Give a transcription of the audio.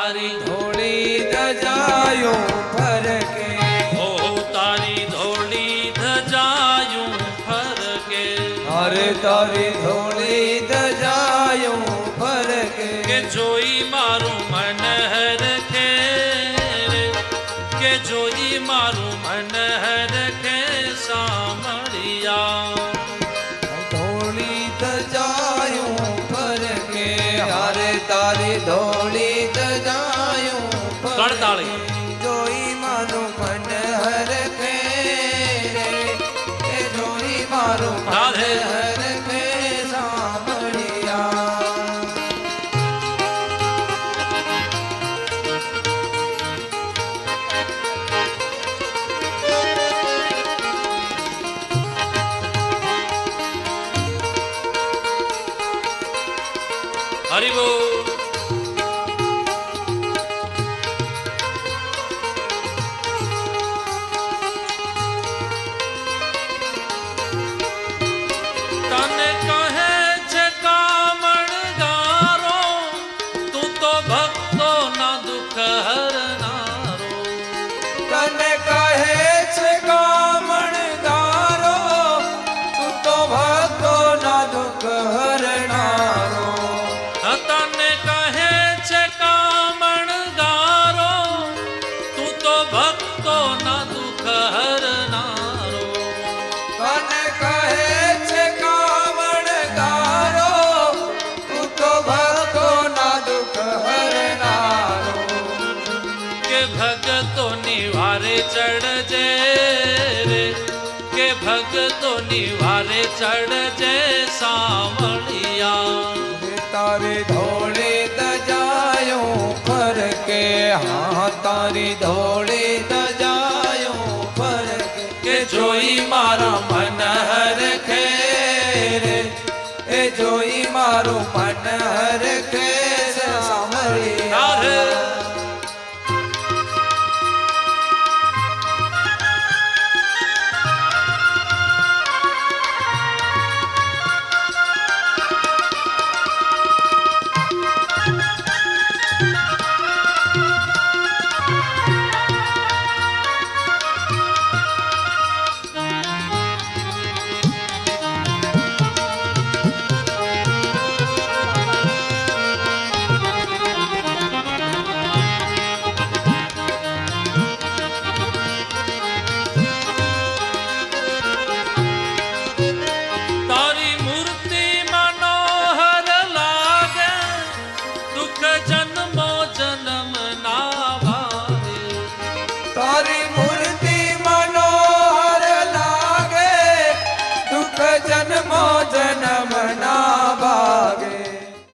તારી ધોળી ધજાયું ફરકે ઓ તારી ધોળી ધજાયું ફરકે અરે તારી ધોળી ધજાયું ફરકે કે જોઈ મારું મન હરખે કે જોઈ મારું મન હરખે સાંભળિયા ધોળી ધજાયું ફરકે અરે તારી ધોળી ધજાયું કળતાળી. જોઈ મારું મન હરખે એ જોઈ મારું મન રાધે. હરખે સાંભળિયા હરિ બોલ. તને કહે છે કામણગારો તું તો ભક્તો ના દુઃખ હરનારો તને કહે છે કામણગારો તું તો ભક્તો ના દુઃખ હરનારો તને કહે છે કામણગારો તું તો ભક્તો ના દુઃખ હરનારો તને કહે છે કામણગારો તું તો ભક્તો ના દુઃખ હરનારો કે ભગતોની વારે ચડજે રે કે ભગતોની વારે ચડજે સાંભળિયા તારે ધોળે ધજાયું ફરકે હા તારી ધોળે ધજાયું ફરકે કે જોઈ મારા મન હરખે રે એ જોઈ મારું મન હરખે સાંભળી રાધે. તારી મૂર્તિ મનોહર લાગે દુઃખ જન્મો જન્મ ના ભાવે તારી મૂર્તિ મનોહર લાગે દુઃખ જન્મો જન્મ